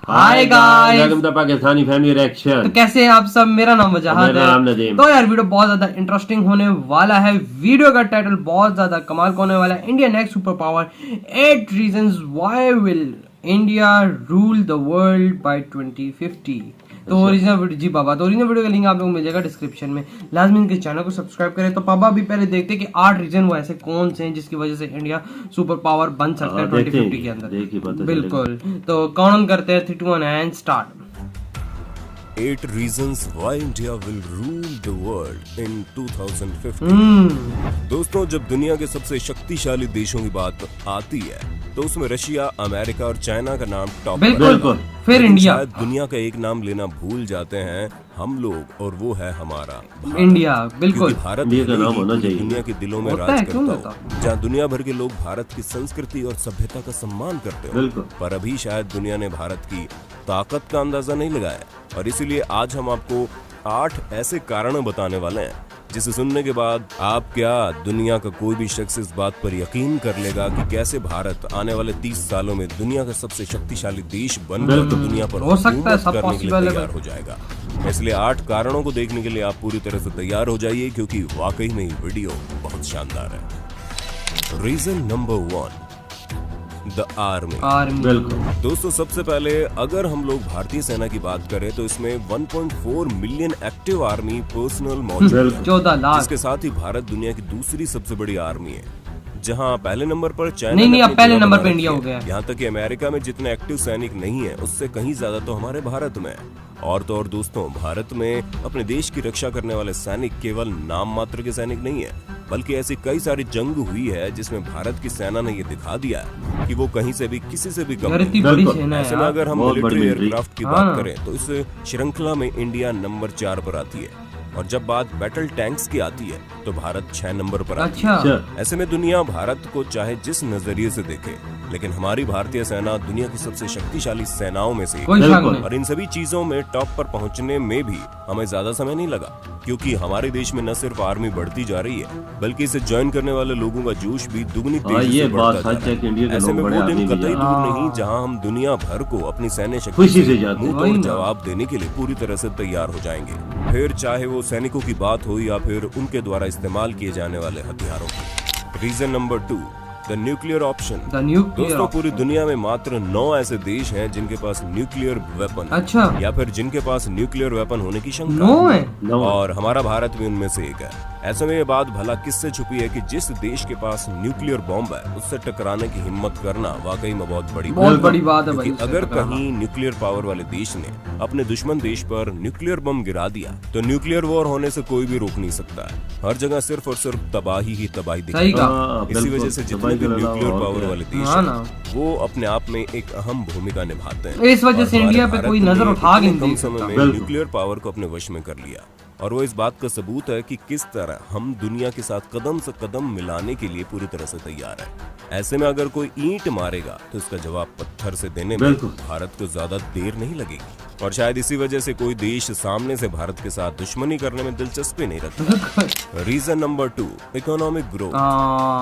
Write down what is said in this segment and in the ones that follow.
Hi guys, welcome to Pakistani family reaction. तो कैसे हैं आप सब। मेरा नाम वजाहत मेरा नाम है। नदीम। तो यार वीडियो बहुत ज्यादा इंटरेस्टिंग होने वाला है। वीडियो का टाइटल बहुत ज्यादा कमाल का होने वाला है। India next super power 8 reasons why will India rule the world by 2050। तो ओरिजिनल वीडियो जी बाबा, तो ओरिजिनल वीडियो का लिंक आप लोगों को मिल जाएगा डिस्क्रिप्शन में। लाजमी इनके चैनल को सब्सक्राइब करें। तो पापा अभी पहले देखते हैं कि 8 रीजन वो ऐसे कौन से हैं जिसकी वजह से इंडिया सुपर पावर बन सकता है 2050 के अंदर। बिल्कुल, तो काउंट करते हैं 3 2 1 and start. 8 reasons why India will rule the world in 2050। दोस्तों, जब दुनिया के सबसे शक्तिशाली देशों की बात आती है तो उसमें रशिया, अमेरिका और चाइना का नाम टॉप पर है। बिल्कुल, फिर इंडिया। शायद दुनिया का एक नाम लेना भूल जाते हैं हम लोग, और वो है हमारा भारत। इंडिया। बिल्कुल, क्योंकि भारत इंडिया का नाम होना चाहिए। दुनिया के दिलों में होता राज है, क्यों करता हो, जहाँ दुनिया भर के लोग भारत की संस्कृति और सभ्यता का सम्मान करते हो। बिल्कुल। पर अभी शायद दुनिया ने भारत की ताकत का अंदाजा नहीं लगाया, और इसीलिए आज हम आपको 8 ऐसे कारण बताने वाले हैं जिसे सुनने के बाद आप क्या, दुनिया का कोई भी शख्स इस बात पर यकीन कर लेगा कि कैसे भारत आने वाले 30 सालों में दुनिया का सबसे शक्तिशाली देश बनकर दुनिया पर हो सकता है, सब करने के लिए पॉसिबल है। तैयार हो जाएगा। इसलिए 8 कारणों को देखने के लिए आप पूरी तरह से तैयार हो जाइए, क्योंकि वाकई में ये वीडियो बहुत शानदार है। Reason number 1, the army. बिल्कुल दोस्तों, सबसे पहले अगर हम लोग भारतीय सेना की बात करें तो इसमें 1.4 मिलियन एक्टिव आर्मी पर्सनल मौजूद है, 14 लाख। जिसके साथ ही भारत दुनिया की दूसरी सबसे बड़ी आर्मी है, जहां पहले नंबर पर चाइना नहीं, ने अब अपनी पहले जगह नंबर बना पे इंडिया रखी हो गया है। यहाँ तक कि अमेरिका में जितने एक्टिव सैनिक नहीं है उससे कहीं ज्यादा तो हमारे भारत में है। और तो और दोस्तों, भारत में अपने देश की रक्षा करने वाले सैनिक केवल नाम मात्र के सैनिक नहीं है, बल्कि ऐसी कई सारी जंग हुई है जिसमें भारत की सेना ने ये दिखा दिया है कि वो कहीं से भी किसी से भी कम यार इतनी नहीं। बड़ी बिल्कुल। सेना है ऐसे में यार। अगर हम बहुत बड़ी मिलिट्री मिलिट्री। एयरक्राफ्ट की हाँ। बात करें तो इस श्रृंखला में इंडिया नंबर 4 पर आती है, और जब बात बैटल टैंक्स की आती है तो भारत 6 नंबर पर आती है। अच्छा, ऐसे में दुनिया भारत को चाहे जिस नजरिए से देखे, लेकिन हमारी भारतीय सेना दुनिया की सबसे शक्तिशाली सेनाओं में से एक कोई है। शक बिल्कुल। नहीं। और इन सभी चीजों में टॉप पर पहुंचने में भी हमें ज्यादा समय नहीं लगा, क्योंकि हमारे देश में न सिर्फ आर्मी बढ़ती जा रही है, बल्कि इसे ज्वाइन करने वाले लोगों का जोश भी दुगनी तेजी ये से बात बढ़ता जा सच है कि इंडिया रहा के है। ऐसे लोग में बड़े वो दिन आदमी भी कतई जाते दूर हैं। नहीं जहां हम दुनिया भर को अपनी सैन्य शक्ति खुशी से जाते हैं। मुंह वही तोड़ ना। जवाब देने के लिए पूरी तरह से तैयार हो जाएंगे, फिर चाहे वो सैनिकों की बात हो या फिर उनके द्वारा इस्तेमाल किए जाने वाले हथियारों की। Reason number 2, the nuclear option. The nuclear. दोस्तों, पूरी दुनिया में मात्र 9 ऐसे देश हैं जिनके पास न्यूक्लियर वेपन, अच्छा, या फिर जिनके पास न्यूक्लियर वेपन होने की शंका 9 है। और हमारा भारत भी उनमें से एक है। ऐसे में ये बात भला किससे छुपी है कि जिस देश के पास न्यूक्लियर बॉम्ब है उससे टकराने की हिम्मत करना वाकई में बहुत बड़ी बहुत बड़ी बात है भाई। क्योंकि अगर कहीं न्यूक्लियर पावर वाले देश ने अपने दुश्मन देश पर न्यूक्लियर बम गिरा दिया तो न्यूक्लियर वॉर होने से कोई भी रोक नहीं सकता है। हर जगह सिर्फ और सिर्फ तबाही ही तबाही सही दिखेगी। कहा। इसी वजह से जितने भी न्यूक्लियर पावर वाले देश हाँ हैं, ना। वो अपने आप में एक अहम भूमिका निभाते हैं। इस वजह और से हमारे इंडिया पे भारत कोई ने नजर उठा के इतने नहीं कम देख समय सकता। में बिल्कुल। न्यूक्लियर पावर को अपने वश में कर लिया, और वो इस बात का सबूत है कि किस तरह हम दुनिया के साथ कदम से कदम मिलाने के लिए पूरी तरह से तैयार है। ऐसे में अगर कोई ईंट मारेगा तो इसका जवाब पत्थर से देने में बिल्कुल। भारत को ज्यादा देर नहीं लगेगी, और शायद इसी वजह से कोई देश सामने से भारत के साथ दुश्मनी करने में दिलचस्पी नहीं रखता। Reason number 2, economic growth.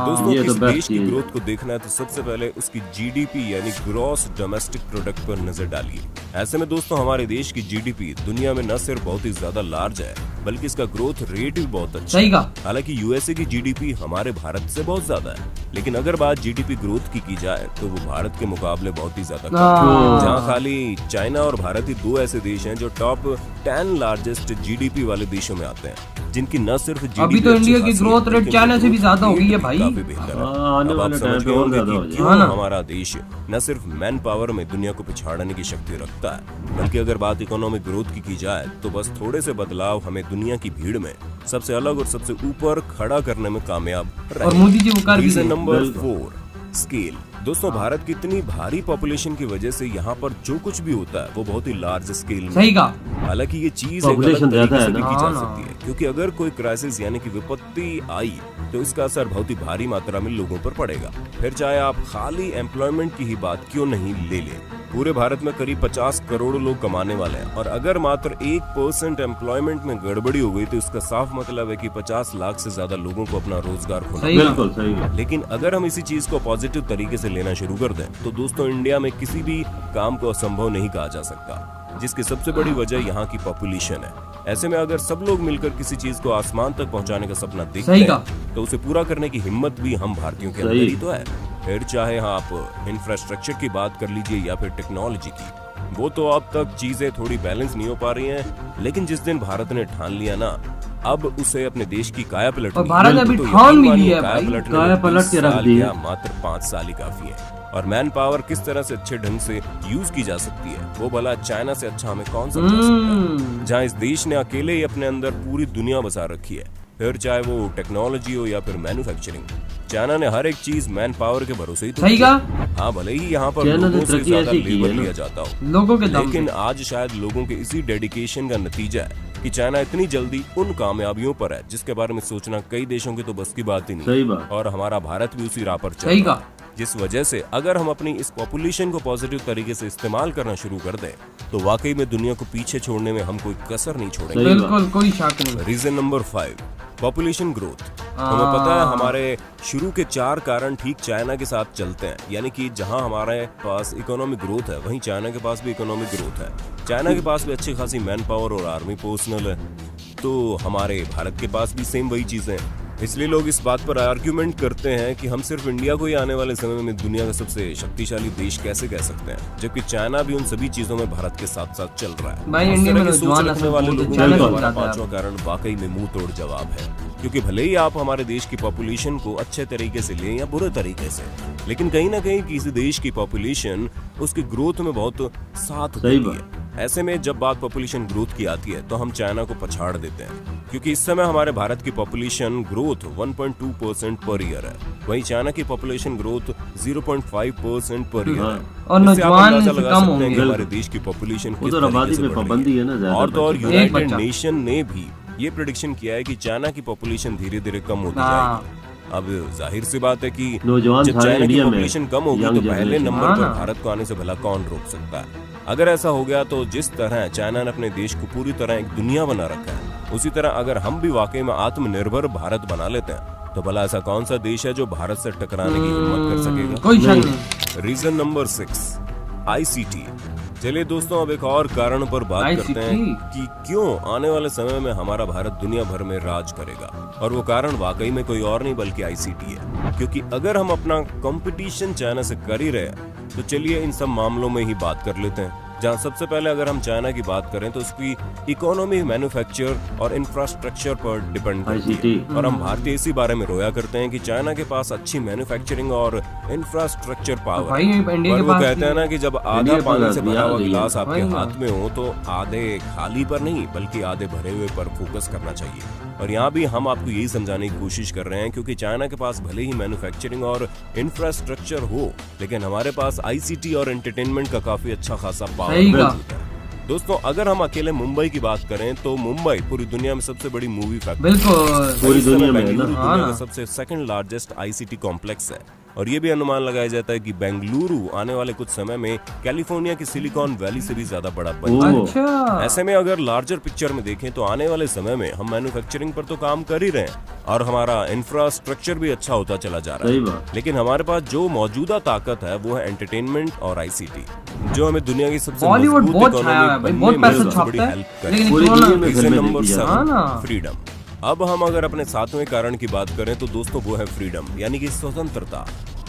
दोस्तों, ये तो किस बेस्ट देश की चीज है। ग्रोथ को देखना है तो सबसे पहले उसकी जीडीपी यानी ग्रॉस डोमेस्टिक प्रोडक्ट पर नजर डालिए। ऐसे में दोस्तों, हमारे देश की जीडीपी दुनिया में न सिर्फ बहुत ही ज्यादा लार्ज है, बल्कि इसका ग्रोथ रेट भी बहुत अच्छा सही है। कहा। हालांकि यूएसए की जीडीपी हमारे भारत से बहुत ज्यादा है, लेकिन अगर बात जीडीपी ग्रोथ की जाए तो वो भारत के मुकाबले बहुत ही ज्यादा कम है। जहां खाली चाइना और भारत ही 2 ऐसे देश हैं जो टॉप 10 लार्जेस्ट जीडीपी वाले देशों में आते हैं, जिनकी न सिर्फ GDP अभी तो अच्छी इंडिया की खासी है, ग्रोथ रेट लेकिन चाइना से भी growth ज्यादा हो गई है rate भाई। काफी बेहतर है। आने अब आप वाले समझ टाइम पे गए और होंगे ज्यादा कि हो क्यों हाँ ना। हमारा देश न सिर्फ मैन पावर में दुनिया को पिछाड़ने की शक्ति रखता है, बल्कि अगर बात इकोनॉमिक ग्रोथ की जाए तो बस थोड़े से बदलाव हमें दुनिया की भीड़ में सबसे अलग और सबसे ऊपर खड़ा करने में कामयाब और मोदी जी वो कर भी रीजन दें। Number 4, scale. दोस्तों, भारत की इतनी भारी पॉपुलेशन की वजह से यहाँ पर जो कुछ भी होता है वो बहुत ही लार्ज स्केल में। सही कहा। हालांकि ये चीज एक अलग Population तरीके ज्यादा है से ना। देखी जा हाँ ना। सकती है, क्योंकि अगर कोई क्राइसिस यानी कि विपत्ति आई तो इसका असर बहुत ही भारी मात्रा में लोगों पर पड़ेगा। फिर चाहे आप खाली एम्प्लॉयमेंट की ही बात क्यों नहीं ले लें, पूरे भारत में करीब 50 करोड़ लोग कमाने वाले हैं और अगर मात्र 1% एम्प्लॉयमेंट में गड़बड़ी हो गई तो इसका साफ मतलब है कि 50 लाख से ज्यादा लोगों को अपना रोजगार खोना। बिल्कुल सही है। लेकिन अगर हम इसी चीज को पॉजिटिव तरीके से लेना शुरू कर दें तो दोस्तों इंडिया में किसी भी काम को असंभव नहीं कहा जा सकता, जिसकी सबसे बड़ी वजह यहाँ की पॉपुलेशन है। ऐसे में अगर सब लोग मिलकर किसी चीज को आसमान तक पहुंचाने का सपना देखते हैं तो उसे पूरा करने की हिम्मत भी हम भारतीयों के अंदर ही तो है। फिर चाहे आप इंफ्रास्ट्रक्चर की बात कर लीजिए या फिर टेक्नोलॉजी की, वो तो अब तक चीजें थोड़ी बैलेंस नहीं हो पा रही हैं, लेकिन जिस दिन भारत ने ठान लिया ना अब उसे अपने देश की काया पलट, और भारत ने अभी ठान भी लिया है भाई, काया पलट के रख दी है। मात्र 5 साल ही काफी है। और मैन पावर किस तरह से अच्छे ढंग से यूज की जा सकती है वो भला चाइना से अच्छा हमें कौन समझा सकता है, जहाँ इस देश ने अकेले ही अपने अंदर पूरी दुनिया बसा रखी है। फिर चाहे वो टेक्नोलॉजी हो या फिर मैन्युफैक्चरिंग, चाइना ने हर एक चीज मैन पावर के भरोसे ही तो सही कहा। हाँ, भले ही यहाँ पर लोगों से ज्यादा लेबर लिया जाता हो लोगों के दम, लेकिन आज शायद लोगों के इसी डेडिकेशन का नतीजा है कि चाइना इतनी जल्दी उन कामयाबियों पर है जिसके बारे में सोचना कई देशों की तो बस की बात ही नहीं। सही बात। और हमारा भारत भी उसी राह पर चल सही रहा कहा। है, जिस वजह से अगर हम अपनी इस पॉपुलेशन को पॉजिटिव तरीके से इस्तेमाल करना शुरू कर दें तो वाकई में दुनिया को पीछे छोड़ने में हम कोई कसर नहीं छोड़ेंगे। बिल्कुल कोई शक नहीं। Reason number 5, population growth. हमें पता है हमारे शुरू के 4 कारण ठीक चाइना के साथ चलते हैं, यानी कि जहां हमारे पास इकोनॉमिक ग्रोथ है वहीं चाइना के पास भी इकोनॉमिक ग्रोथ है। चाइना के पास भी अच्छी खासी मैन पावर और आर्मी पर्सनल है, तो हमारे भारत के पास भी सेम वही चीजें हैं। इसलिए लोग इस बात पर आर्ग्यूमेंट करते हैं कि हम सिर्फ इंडिया को ही आने वाले समय में दुनिया का सबसे शक्तिशाली देश कैसे कह सकते हैं, जबकि चाइना भी उन सभी चीजों में भारत के साथ साथ चल रहा है। भाई इंडिया में सोच रखने वाले लोगों चाइना का को हमारा बताता है। 5वां कारण वाकई में मुंह तोड़ जवाब है, क्योंकि भले ही आप हमारे देश की पॉपुलेशन को अच्छे तरीके से लें या बुरे तरीके से, लेकिन कहीं ना कहीं किसी देश की पॉपुलेशन उसकी ग्रोथ में बहुत साथ देती है। ऐसे में जब बात पॉपुलेशन ग्रोथ की आती है तो हम चाइना को पछाड़ देते हैं, क्योंकि इस समय हमारे भारत की पॉपुलेशन ग्रोथ 1.2% पर ईयर है, वहीं चाइना की पॉपुलेशन ग्रोथ 0.5% पर ईयर है। और नौजवान से कम होंगे। हमारे देश की पॉपुलेशन किस उधर आबादी तरीके पे से बढ़ पाबंदी रही है ना ज्यादा। और तो और एक यूनाइटेड बच्चा। नेशन ने भी ये प्रेडिक्शन किया है कि चाइना की पॉपुलेशन धीरे धीरे कम होती हाँ। जाएगी। अब जाहिर सी बात है कि नौजवान जब सारे चाइना की इंडिया में पॉपुलेशन कम होगी young तो पहले generation। नंबर हाँ पर ना। भारत को आने से भला कौन रोक सकता है। अगर ऐसा हो गया तो जिस तरह चाइना ने अपने देश को पूरी तरह एक दुनिया बना रखा है, उसी तरह अगर हम भी वाकई में आत्मनिर्भर भारत बना लेते हैं तो भला ऐसा कौन सा देश है जो भारत से टकराने की हिम्मत कर सकेगा। कोई शक नहीं। Reason number 6, ICT। चलिए दोस्तों अब एक और कारण पर बात करते हैं कि क्यों आने वाले समय में हमारा भारत दुनिया भर में राज करेगा, और वो कारण वाकई में कोई और नहीं बल्कि ICT है। क्योंकि अगर हम अपना कंपटीशन चाइना से कर ही रहे हैं तो चलिए इन सब मामलों में ही बात कर लेते हैं। जहां सबसे पहले अगर हम चाइना की बात करें तो उसकी इकोनॉमी, मैन्युफैक्चर और इंफ्रास्ट्रक्चर पर डिपेंड करती है, और हम भारतीय इसी बारे में रोया करते हैं कि चाइना के पास अच्छी मैन्युफैक्चरिंग और इंफ्रास्ट्रक्चर पावर भाई इंडिया है। के वो पास कहते हैं ना कि जब आधा इंडिया पानी से पर भरा हुआ आ गई है। गिलास आपके वही ना। हाथ में हो तो आधे खाली पर नहीं बल्कि आधे भरे हुए पर फोकस करना चाहिए। और यहाँ भी हम आपको यही समझाने की कोशिश कर रहे हैं, क्योंकि चाइना के पास भले ही मैन्युफैक्चरिंग और इंफ्रास्ट्रक्चर हो, लेकिन हमारे पास ICT और एंटरटेनमेंट का काफी अच्छा खासा पावर सही कहा। मौजूद है। दोस्तों अगर हम अकेले मुंबई की बात करें तो मुंबई पूरी दुनिया में सबसे बड़ी मूवी फैक्ट्री, बिल्कुल पूरी दुनिया में है बेंगलुरु ना। हाँ दुनिया ना। का सबसे सेकंड लार्जेस्ट ICT कॉम्प्लेक्स है। और ये भी अनुमान लगाया जाता है कि बेंगलुरु आने वाले कुछ समय में कैलिफोर्निया की सिलिकॉन वैली से भी ज्यादा बड़ा बन ओह। जाएगा। अच्छा ऐसे में अगर लार्जर पिक्चर में देखें तो आने वाले समय में हम मैन्युफैक्चरिंग पर तो काम कर ही रहे हैं और हमारा इंफ्रास्ट्रक्चर भी अच्छा होता चला जा रहा सही है, बात। लेकिन हमारे पास जो मौजूदा ताकत है वो है एंटरटेनमेंट और ICT, जो हमें दुनिया की सबसे बॉलीवुड मजबूत बहुत इकोनॉमी छाया है भाई, बनने बहुत में पैसा सबसे बड़ी छापता है, हेल्प करेगी। लेकिन पूरी कोरोना दुनिया में रीजन फिल्में नंबर देखी जाती 7, हाँ ना। फ्रीडम। अब हम अगर अपने 7वें कारण की बात करें तो दोस्तों वो है फ्रीडम, यानी कि स्वतंत्रता।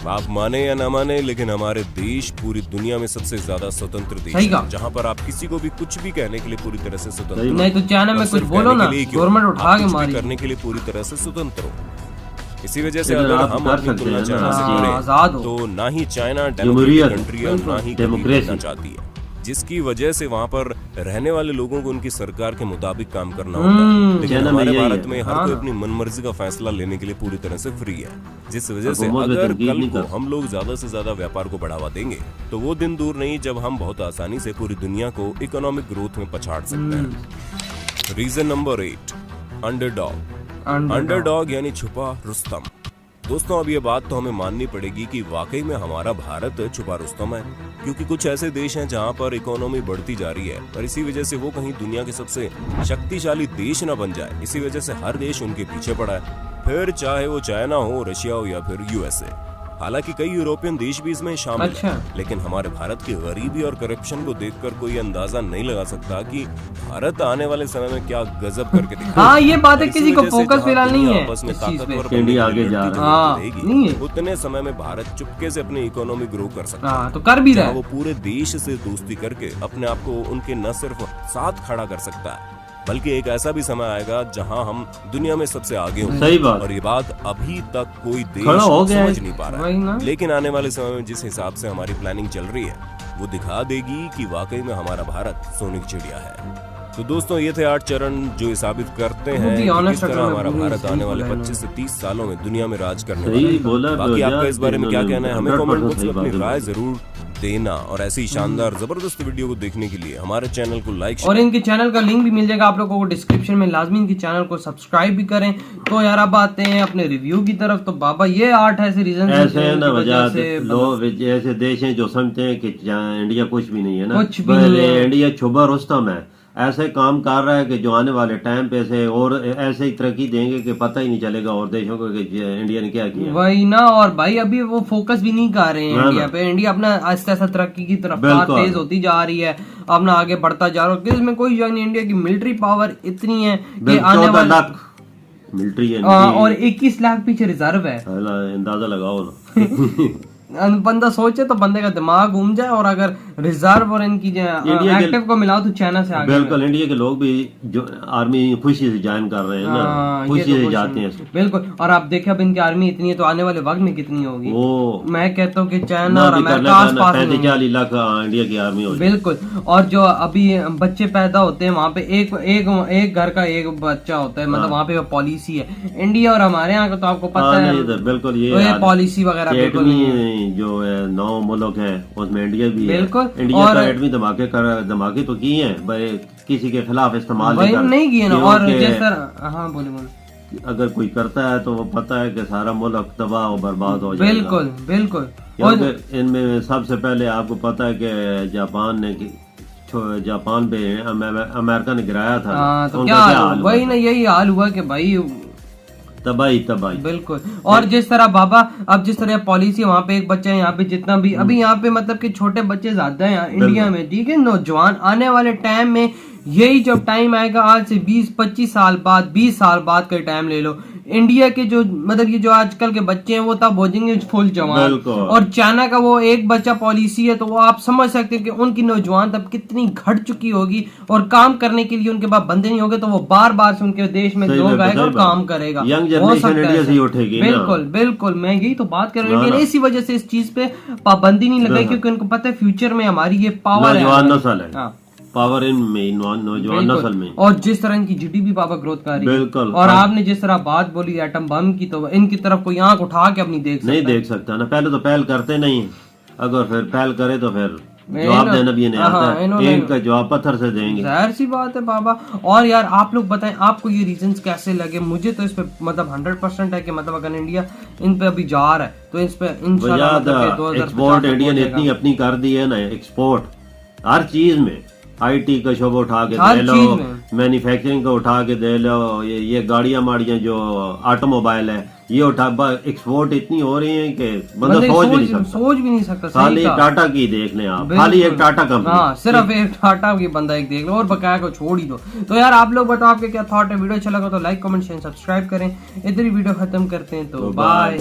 आप माने या ना माने, लेकिन हमारे देश पूरी दुनिया में सबसे ज्यादा स्वतंत्र देश सही है, कहा। जहाँ पर आप किसी को भी कुछ भी कहने के लिए पूरी तरह से स्वतंत्र सही हो। नहीं तो चाइना में और कुछ सिर्फ बोलो कहने ना, के लिए क्यों? गवर्नमेंट उठा आप के कुछ भी मारी। करने के लिए पूरी तरह से स्वतंत्र हो। इसी वजह से इधर अगर आप हम कर अपनी सकते तुलना हैं चाइना ना। से हाँ, करें आजाद हो। तो ना ही चाइना जमहूरियत, डेमोक्रेटिक कंट्री है और ना ही कभी डेमोक्रेसी। बनना चाहती है, जिसकी वजह से वहाँ पर रहने वाले लोगों को उनकी सरकार के मुताबिक काम करना होता है। लेकिन चाइना में हमारे यही भारत है। में हर हाँ कोई ना। अपनी मनमर्जी का फैसला लेने के लिए पूरी तरह से फ्री है, जिस वजह से हुकूमत में अगर तनकीद कल नहीं को कर हम लोग ज्यादा से ज्यादा व्यापार को बढ़ावा देंगे तो वो दिन दूर नहीं जब हम बहुत आसानी से पूरी दुनिया को इकोनॉमिक ग्रोथ में पछाड़ सकते हैं। Reason number 8, underdog. अंडरडॉग यानी छुपा रुस्तम। दोस्तों अब ये बात तो हमें माननी पड़ेगी कि वाकई में हमारा भारत छुपा रुस्तम है, क्योंकि कुछ ऐसे देश हैं जहां पर इकोनॉमी बढ़ती जा रही है और इसी वजह से वो कहीं दुनिया के सबसे शक्तिशाली देश न बन जाए। इसी वजह से हर देश उनके पीछे पड़ा है, फिर चाहे वो चाइना हो, रशिया हो या फिर यूएसए। हालांकि कई यूरोपियन देश भी इसमें शामिल हैं, लेकिन हमारे भारत की गरीबी और करप्शन को देखकर कोई अंदाजा नहीं लगा सकता कि भारत आने वाले समय में क्या गजब करके दिखाएगा। हाँ, ये बात है, किसी को फोकस फिलहाल नहीं है आपस में इस चीज पे। ताकतवर इंडिया आगे जा रहा है, उतने समय में भारत चुपके से अपनी इकोनॉमी ग्रो कर सकता है। हाँ, तो कर भी रहा है। वो पूरे देश से दोस्ती करके अपने आप को उनके न सिर्फ साथ खड़ा कर सकता है, बल्कि एक ऐसा भी समय आएगा जहां हम दुनिया में सबसे आगे होंगे। सही बात। और ये बात अभी तक कोई देश खड़ा हो गया समझ नहीं पा रहा है, लेकिन आने वाले समय में जिस हिसाब से हमारी प्लानिंग चल रही है वो दिखा देगी कि वाकई में हमारा भारत सोने की चिड़िया है। तो दोस्तों ये थे 8 चरण जो ये साबित करते हैं कि किस तरह हमारा भारत आने वाले 25 से 30 सालों में दुनिया में राज करने वाला है। बाकी आपका इस बारे में क्या कहना है, हमें कमेंट बॉक्स में अपनी राय जरूर देना। और ऐसी शानदार जबरदस्त वीडियो को देखने के लिए हमारे चैनल को लाइक और इनके चैनल का लिंक भी मिल जाएगा आप लोगों को डिस्क्रिप्शन में। लाजमी इनके चैनल को सब्सक्राइब भी करें। तो यार अब आते हैं अपने रिव्यू की तरफ। तो बाबा ये 8 ऐसे रीजन ऐसे है ना, वजह लोग ऐसे देश हैं जो समझते हैं कि इंडिया कुछ भी नहीं है ना, कुछ भी नहीं है। इंडिया छुपा रुस्तम है, ऐसे काम कर रहा है कि जो आने वाले टाइम पे से और ऐसे ही तरक्की देंगे कि पता ही नहीं चलेगा और देशों को कि इंडिया ने क्या किया। वही ना, और भाई अभी वो फोकस भी नहीं कर रहे हैं इंडिया पे। इंडिया अपना आहिस्ता आहिस्ता तरक्की की तरफ तेज होती जा रही है, अपना आगे बढ़ता जा रहा है। इसमें कोई जगह नहीं, इंडिया की मिलिट्री पावर इतनी है कि आने वाले मिलिट्री है और 21 लाख पीछे रिजर्व है। अंदाजा लगाओ ना। बंदा सोचे तो बंदे का दिमाग घूम जाए। और अगर रिजर्व और इनकी एक्टिव को मिलाओ तो चाइना से आगे। बिल्कुल, इंडिया के लोग भी जो आर्मी खुशी से ज्वाइन कर रहे हैं ना, खुशी से जाते हैं। बिल्कुल, और आप देखें अब इनकी आर्मी इतनी है तो आने वाले वक्त में कितनी होगी। मैं कहता हूँ कि चाइना और अमेरिका आसपास 40 लाख इंडिया की आर्मी होगी। बिल्कुल, और जो अभी बच्चे पैदा होते हैं वहाँ पे एक घर का एक बच्चा होता है, मतलब वहाँ पे पॉलिसी है। इंडिया और हमारे यहाँ का तो आपको पता है बिल्कुल, ये पॉलिसी वगैरह बिल्कुल नहीं है। जो 9 मुल्क है उसमें इंडिया भी है। इंडिया का एटमी धमाके तो किए हैं, किसी के खिलाफ इस्तेमाल नहीं किए ना। और जिस तरह हाँ बोले अगर कोई करता है तो वो पता है कि सारा मुल्क तबाह और बर्बाद हो जाएगा। बिल्कुल बिल्कुल। और इनमें सबसे पहले आपको पता है कि जापान पे अमेरिका ने गिराया था, तो क्या वही ना, यही हाल हुआ कि भाई तबाही। बिल्कुल। और जिस तरह बाबा अब जिस तरह पॉलिसी वहाँ पे एक बच्चा है, यहाँ पे जितना भी अभी यहाँ पे मतलब कि छोटे बच्चे ज्यादा हैं इंडिया में, ठीक है। नौजवान आने वाले टाइम में यही जब टाइम आएगा, आज से 20-25 साल बाद, 20 साल बाद का टाइम ले लो, इंडिया के जो मतलब ये जो आजकल के बच्चे हैं वो तब हो जाएंगे फुल जवान। और चाइना का वो एक बच्चा पॉलिसी है, तो वो आप समझ सकते हैं कि उनकी नौजवान तब कितनी घट चुकी होगी। और काम करने के लिए उनके पास बंदे नहीं होंगे, तो वो बार बार से उनके देश में लोग आएगा और काम करेगा। यंग जनरेशन इंडिया से उठेगी। बिल्कुल बिल्कुल, मैं यही तो बात कर रहा हूँ। इसी वजह से इस चीज पे पाबंदी नहीं लगाई, क्योंकि उनको पता है फ्यूचर में हमारी ये पावर है, पावर इन में नौजवान नस्ल में। और जिस तरह इनकी जीडीपी पावर ग्रोथ कर रही है। बिल्कुल। और आपने जिस तरह बात बोली एटम बम की, तो इनकी तरफ कोई आंख उठा के अपनी देख सकता ना। पहले तो पहल करते नहीं, अगर फिर पहल करे तो फिर जवाब देना भी नहीं आता है। इनका जवाब पत्थर से देंगे, जाहिर सी बात है बाबा। और यार आप लोग बताएं आपको ये रीजंस कैसे लगे। मुझे तो इस पे मतलब 100% है कि मतलब अगर इंडिया इन पे अभी जा रहा है तो इस पे इंशाल्लाह एक्सपोर्ट इंडिया ने इतनी अपनी कर दी है ना, एक्सपोर्ट हर चीज में। IT का शोबा उठा के दे लो, मैन्युफैक्चरिंग का उठा के दे लो, ये गाड़ियां माड़ियां जो ऑटोमोबाइल है ये उठा, एक्सपोर्ट इतनी हो रही है कि बंदा सोच भी नहीं सकता। खाली टाटा की देख लें आप, खाली एक टाटा कंपनी, सिर्फ एक टाटा की बंदा एक देख लो और बकाया को छोड़ ही दो। तो यार आप लोग बताओ आपके क्या थॉट है। वीडियो अच्छा लगा तो लाइक कमेंट शेयर सब्सक्राइब करें। इधर ही वीडियो खत्म करते हैं, तो बाय।